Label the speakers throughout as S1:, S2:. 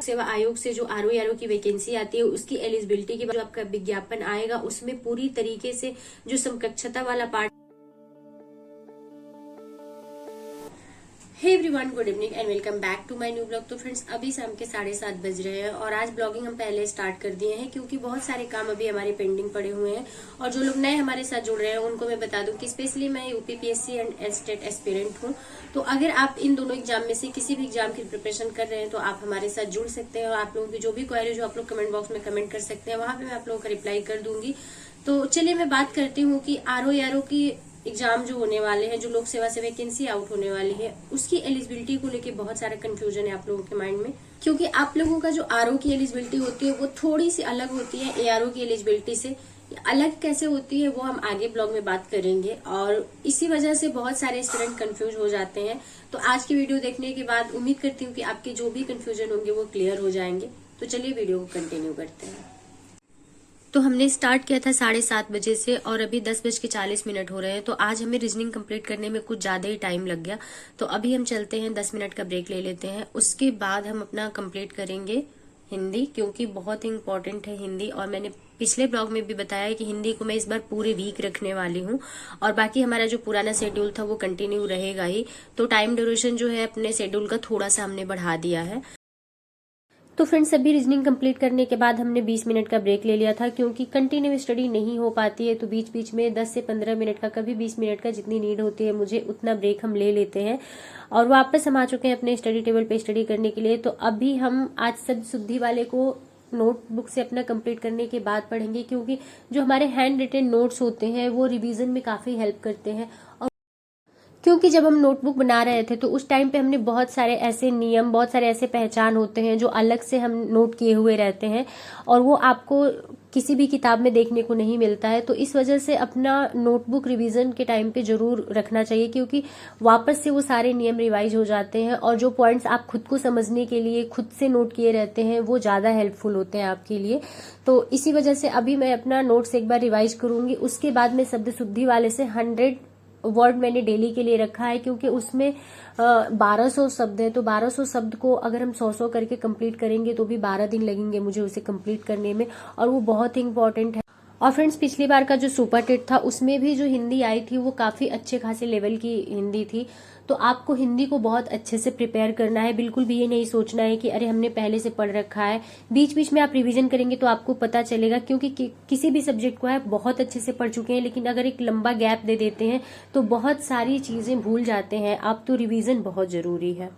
S1: सेवा आयोग से जो आरओ की वैकेंसी आती है उसकी एलिजिबिलिटी के बाद जो आपका विज्ञापन आएगा उसमें पूरी तरीके से जो समकक्षता वाला part. Hey everyone, good evening and welcome back to my new blog. तो फ्रेंड्स, अभी शाम के 7:30 बज रहे हैं और आज ब्लॉगिंग हम पहले स्टार्ट कर दिए हैं क्योंकि बहुत सारे काम अभी हमारे पेंडिंग पड़े हुए हैं। और जो लोग नए हमारे साथ जुड़ रहे हैं उनको मैं बता दूं कि स्पेशली मैं यूपीपीएससी एंड स्टेट एस्पिरेंट हूं। तो अगर आप इन दोनों एग्जाम में से किसी भी एग्जाम की प्रिपरेशन कर रहे हैं तो आप हमारे साथ जुड़ सकते हैं और आप लोगों की जो भी क्वेरी जो आप लोग कमेंट बॉक्स में कमेंट कर सकते हैं, वहां पे मैं आप लोगों का रिप्लाई कर दूंगी। तो चलिए मैं बात करती हूँ कि आरओ की एग्जाम जो होने वाले हैं, जो लोक सेवा से वैकेंसी आउट होने वाली है, उसकी एलिजिबिलिटी को लेके बहुत सारा कंफ्यूजन है आप लोगों के माइंड में। क्योंकि आप लोगों का जो आरओ की एलिजिबिलिटी होती है वो थोड़ी सी अलग होती है एआरओ की एलिजिबिलिटी से। अलग कैसे होती है वो हम आगे ब्लॉग में बात करेंगे और इसी वजह से बहुत सारे स्टूडेंट कंफ्यूज हो जाते हैं। तो आज की वीडियो देखने के बाद उम्मीद करती हूँ कि आपके जो भी कंफ्यूजन होंगे वो क्लियर हो जाएंगे। तो चलिए वीडियो को कंटिन्यू करते हैं। तो हमने स्टार्ट किया था 7:30 बजे से और अभी 10:40 हो रहे हैं। तो आज हमें रीजनिंग कंप्लीट करने में कुछ ज्यादा ही टाइम लग गया। तो अभी हम चलते हैं, 10 मिनट का ब्रेक ले लेते हैं। उसके बाद हम अपना कंप्लीट करेंगे हिंदी, क्योंकि बहुत ही इम्पोर्टेंट है हिंदी। और मैंने पिछले ब्लॉग में भी बताया है कि हिंदी को मैं इस बार पूरे वीक रखने वाली हूँ और बाकी हमारा जो पुराना शेड्यूल था वो कंटिन्यू रहेगा ही। तो टाइम ड्यूरेशन जो है अपने शेड्यूल का थोड़ा सा हमने बढ़ा दिया है। तो फ्रेंड्स, अभी रीजनिंग कंप्लीट करने के बाद हमने 20 मिनट का ब्रेक ले लिया था क्योंकि कंटिन्यू स्टडी नहीं हो पाती है। तो बीच बीच में 10 से 15 मिनट का, कभी 20 मिनट का, जितनी नीड होती है मुझे उतना ब्रेक हम ले लेते हैं। और वापस हम आ चुके हैं अपने स्टडी टेबल पे स्टडी करने के लिए। तो अभी हम आज शब्द शुद्धि वाले को नोटबुक से अपना कंप्लीट करने के बाद पढ़ेंगे, क्योंकि जो हमारे हैंड रिटन नोट्स होते हैं वो रिवीजन में काफी हेल्प करते हैं। क्योंकि जब हम नोटबुक बना रहे थे तो उस टाइम पे हमने बहुत सारे ऐसे नियम, बहुत सारे ऐसे पहचान होते हैं जो अलग से हम नोट किए हुए रहते हैं और वो आपको किसी भी किताब में देखने को नहीं मिलता है। तो इस वजह से अपना नोटबुक रिवीजन के टाइम पे जरूर रखना चाहिए, क्योंकि वापस से वो सारे नियम रिवाइज हो जाते हैं और जो पॉइंट्स आप खुद को समझने के लिए खुद से नोट किए रहते हैं वो ज्यादा हेल्पफुल होते हैं आपके लिए। तो इसी वजह से अभी मैं अपना नोट्स एक बार रिवाइज करूंगी। उसके बाद में शब्द शुद्धि वाले से 100 वर्ड मैंने डेली के लिए रखा है, क्योंकि उसमें 1200 शब्द है। तो 1200 शब्द को अगर हम 100 करके कंप्लीट करेंगे तो भी 12 दिन लगेंगे मुझे उसे कंप्लीट करने में, और वो बहुत ही इंपॉर्टेंट है। और फ्रेंड्स, पिछली बार का जो सुपर टेट था उसमें भी जो हिंदी आई थी वो काफी अच्छे खासे लेवल की हिंदी थी। तो आपको हिंदी को बहुत अच्छे से प्रिपेयर करना है। बिल्कुल भी ये नहीं सोचना है कि अरे हमने पहले से पढ़ रखा है। बीच बीच में आप रिवीजन करेंगे तो आपको पता चलेगा, क्योंकि किसी भी सब्जेक्ट को आप बहुत अच्छे से पढ़ चुके हैं लेकिन अगर एक लंबा गैप दे देते हैं तो बहुत सारी चीजें भूल जाते हैं आप। तो रिवीजन बहुत जरूरी है।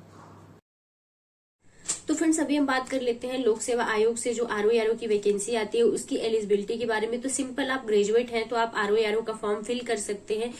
S1: तो फ्रेंड्स, अभी हम बात कर लेते हैं लोक सेवा आयोग से जो आरओ की वैकेंसी आती है उसकी एलिजिबिलिटी के बारे में। तो सिंपल, आप ग्रेजुएट हैं तो आप आरओ का फॉर्म फिल कर सकते हैं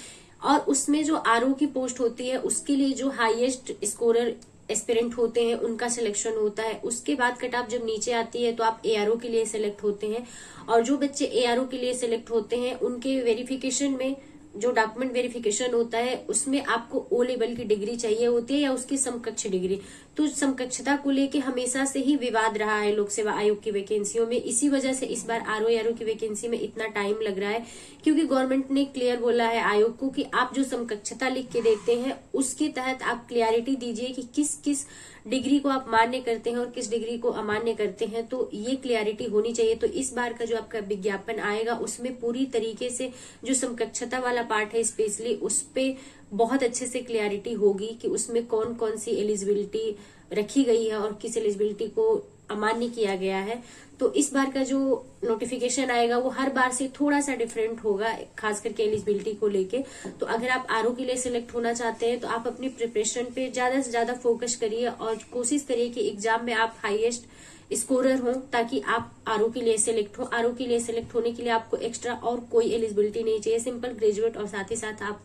S1: और उसमें जो आरओ की पोस्ट होती है उसके लिए जो हाईएस्ट स्कोरर एस्पिरेंट होते हैं उनका सिलेक्शन होता है। उसके बाद कट ऑफ जब नीचे आती है तो आप एआरओ के लिए सिलेक्ट होते हैं और जो बच्चे एआरओ के लिए सिलेक्ट होते हैं उनके वेरिफिकेशन में जो डॉक्यूमेंट वेरिफिकेशन होता है उसमें आपको ओ लेवल की डिग्री चाहिए होती है या उसकी समकक्ष डिग्री। तो समकक्षता को लेके हमेशा से ही विवाद रहा है लोक सेवा आयोग की वैकेंसियों में। इसी वजह से इस बार आरओ की वैकेंसी में इतना टाइम लग रहा है, क्योंकि गवर्नमेंट ने क्लियर बोला है आयोग को कि आप जो समकक्षता लिख के देते हैं उसके तहत आप क्लियरिटी दीजिए कि किस किस डिग्री को आप मान्य करते हैं और किस डिग्री को अमान्य करते हैं। तो ये क्लियरिटी होनी चाहिए। तो इस बार का जो आपका विज्ञापन आएगा उसमें पूरी तरीके से जो समकक्षता वाला पार्ट है स्पेशली उस पे बहुत अच्छे से क्लियरिटी होगी कि उसमें कौन कौन सी एलिजिबिलिटी रखी गई है और किस एलिजिबिलिटी को अमान्य किया गया है। तो इस बार का जो नोटिफिकेशन आएगा वो हर बार से थोड़ा सा डिफरेंट होगा, खास करके एलिजिबिलिटी को लेके। तो अगर आप आरओ के लिए सिलेक्ट होना चाहते हैं तो आप अपनी प्रिपरेशन पे ज्यादा से ज्यादा फोकस करिए और कोशिश करिए कि एग्जाम में आप हाईएस्ट स्कोरर हो ताकि आप आरओ के लिए सिलेक्ट हो। आरओ के लिए सिलेक्ट होने के लिए आपको एक्स्ट्रा और कोई एलिजिबिलिटी नहीं चाहिए, सिंपल ग्रेजुएट और साथ ही साथ आप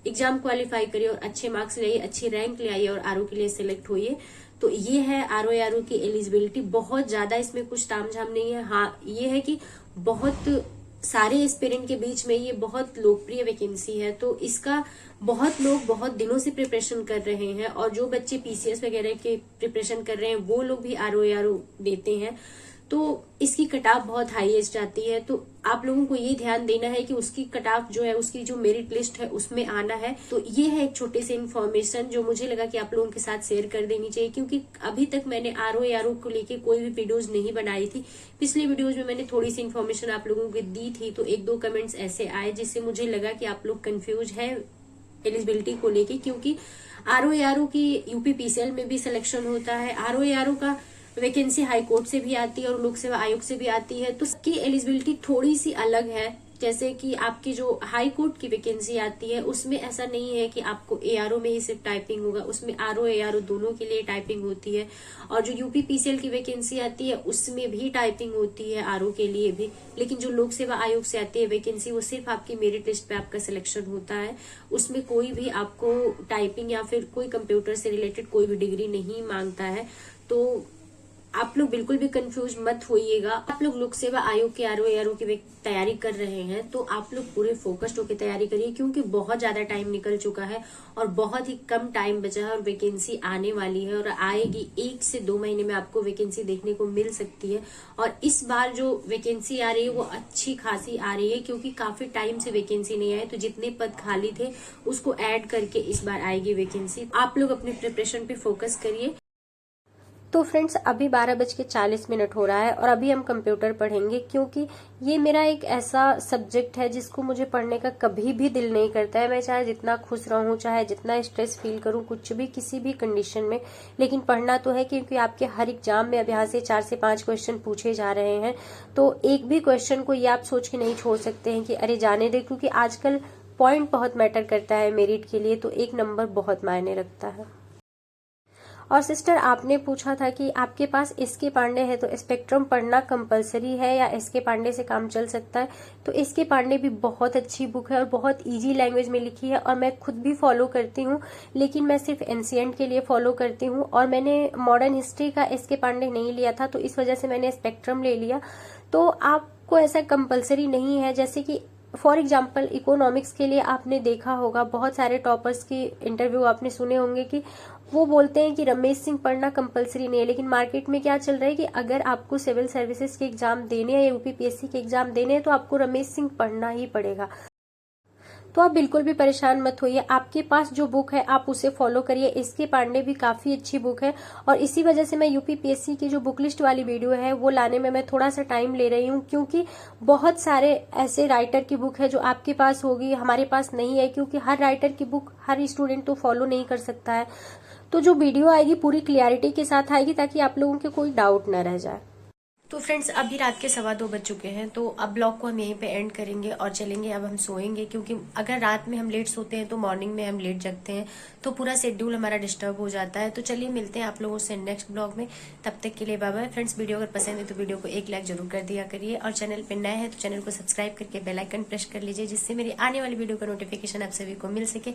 S1: एग्जाम क्वालिफाई करिए और अच्छे मार्क्स लाइए, अच्छी रैंक ले आइए और आरओ के लिए सिलेक्ट होइए। तो ये है आरओ की एलिजिबिलिटी। बहुत ज्यादा इसमें कुछ तामझाम नहीं है। हाँ, ये है कि बहुत सारे एस्पिरेंट के बीच में ये बहुत लोकप्रिय वैकेंसी है। तो इसका बहुत लोग बहुत दिनों से प्रिपरेशन कर रहे हैं और जो बच्चे पीसीएस वगैरह के प्रिपरेशन कर रहे हैं वो लोग भी आरओ देते हैं। तो इसकी कट ऑफ बहुत हाईएस्ट आती है। तो आप लोगों को ये ध्यान देना है कि उसकी कट ऑफ जो है, उसकी जो मेरिट लिस्ट है उसमें आना है। तो ये है एक छोटी सी इन्फॉर्मेशन जो मुझे लगा कि आप लोगों के साथ शेयर कर देनी चाहिए, क्योंकि अभी तक मैंने आरओ को लेके कोई भी वीडियोज नहीं बनाई थी। पिछले वीडियोज में मैंने थोड़ी सी इन्फॉर्मेशन आप लोगों को दी थी, तो 1-2 कमेंट्स ऐसे आए जिससे मुझे लगा कि आप लोग कंफ्यूज है एलिजिबिलिटी को लेके, क्योंकि आरओ की यूपीपीसीएल में भी सिलेक्शन होता है। आरओ का वैकेंसी हाई कोर्ट से भी आती है और लोक सेवा आयोग से भी आती है, तो इसकी एलिजिबिलिटी थोड़ी सी अलग है। जैसे कि आपकी जो हाई कोर्ट की वैकेंसी आती है उसमें ऐसा नहीं है कि आपको एआरओ में ही सिर्फ टाइपिंग होगा, उसमें आरओ एआरओ दोनों के लिए टाइपिंग होती है। और जो यूपीपीसीएल की वैकेंसी आती है उसमें भी टाइपिंग होती है आरओ के लिए भी। लेकिन जो लोक सेवा आयोग से आती है वैकेंसी, वो सिर्फ आपकी मेरिट लिस्ट पे आपका सिलेक्शन होता है, उसमें कोई भी आपको टाइपिंग या फिर कोई कंप्यूटर से रिलेटेड कोई भी डिग्री नहीं मांगता है। तो आप लोग बिल्कुल भी कंफ्यूज मत होइएगा। आप लोग लोक सेवा आयोग के आरओ की तैयारी कर रहे हैं तो आप लोग पूरे फोकस्ड होकर तैयारी करिए, क्योंकि बहुत ज्यादा टाइम निकल चुका है और बहुत ही कम टाइम बचा है और वैकेंसी आने वाली है और आएगी। 1 से 2 महीने में आपको वैकेंसी देखने को मिल सकती है। और इस बार जो वैकेंसी आ रही है वो अच्छी खासी आ रही है, क्योंकि काफी टाइम से वैकेंसी नहीं आई, तो जितने पद खाली थे उसको ऐड करके इस बार आएगी वैकेंसी। आप लोग अपने प्रिपरेशन पे फोकस करिए। तो फ्रेंड्स अभी 12:40 हो रहा है और अभी हम कंप्यूटर पढ़ेंगे, क्योंकि ये मेरा एक ऐसा सब्जेक्ट है जिसको मुझे पढ़ने का कभी भी दिल नहीं करता है। मैं चाहे जितना खुश रहूं, चाहे जितना स्ट्रेस फील करूं, कुछ भी किसी भी कंडीशन में, लेकिन पढ़ना तो है, क्योंकि आपके हर एग्जाम में अब यहाँ से 4 से 5 क्वेश्चन पूछे जा रहे हैं। तो एक भी क्वेश्चन को ये आप सोच के नहीं छोड़ सकते हैं कि अरे जाने दे, क्योंकि आजकल पॉइंट बहुत मैटर करता है मेरिट के लिए, तो एक नंबर बहुत मायने रखता है। और सिस्टर आपने पूछा था कि आपके पास एसके पांडे है तो स्पेक्ट्रम पढ़ना कंपलसरी है या एसके पांडे से काम चल सकता है। तो एसके पांडे भी बहुत अच्छी बुक है और बहुत इजी लैंग्वेज में लिखी है और मैं खुद भी फॉलो करती हूँ, लेकिन मैं सिर्फ एंशिएंट के लिए फॉलो करती हूँ और मैंने मॉडर्न हिस्ट्री का एसके पांडे नहीं लिया था, तो इस वजह से मैंने स्पेक्ट्रम ले लिया। तो आपको ऐसा कंपलसरी नहीं है। जैसे कि फॉर एग्जाम्पल इकोनॉमिक्स के लिए आपने देखा होगा, बहुत सारे टॉपर्स की इंटरव्यू आपने सुने होंगे कि वो बोलते हैं कि रमेश सिंह पढ़ना कंपलसरी नहीं है, लेकिन मार्केट में क्या चल रहा है कि अगर आपको सिविल सर्विसेज के एग्जाम देने हैं या यूपीपीएससी के एग्जाम देने हैं तो आपको रमेश सिंह पढ़ना ही पड़ेगा। तो आप बिल्कुल भी परेशान मत होइए, आपके पास जो बुक है आप उसे फॉलो करिए। एसके पांडे भी काफी अच्छी बुक है और इसी वजह से मैं यूपीपीएससी की जो बुक लिस्ट वाली वीडियो है वो लाने में मैं थोड़ा सा टाइम ले रही हूँ, क्योंकि बहुत सारे ऐसे राइटर की बुक है जो आपके पास होगी, हमारे पास नहीं है, क्योंकि हर राइटर की बुक हर स्टूडेंट तो फॉलो नहीं कर सकता है। तो जो वीडियो आएगी पूरी क्लियरिटी के साथ आएगी, ताकि आप लोगों के कोई डाउट न रह जाए। तो फ्रेंड्स अभी रात के 2:15 बज चुके हैं, तो अब ब्लॉग को हम यहीं पे एंड करेंगे और चलेंगे। अब हम सोएंगे, क्योंकि अगर रात में हम लेट सोते हैं तो मॉर्निंग में हम लेट जगते हैं, तो पूरा शेड्यूल हमारा डिस्टर्ब हो जाता है। तो चलिए मिलते हैं आप लोगों से नेक्स्ट ब्लॉग में, तब तक के लिए बाय बाय। फ्रेंड्स वीडियो अगर पसंद है तो वीडियो को एक लाइक जरूर कर दिया करिए और चैनल पे नए हैं तो चैनल को सब्सक्राइब करके बेल आइकन प्रेस कर लीजिए, जिससे मेरी आने वाली वीडियो का नोटिफिकेशन आप सभी को मिल सके।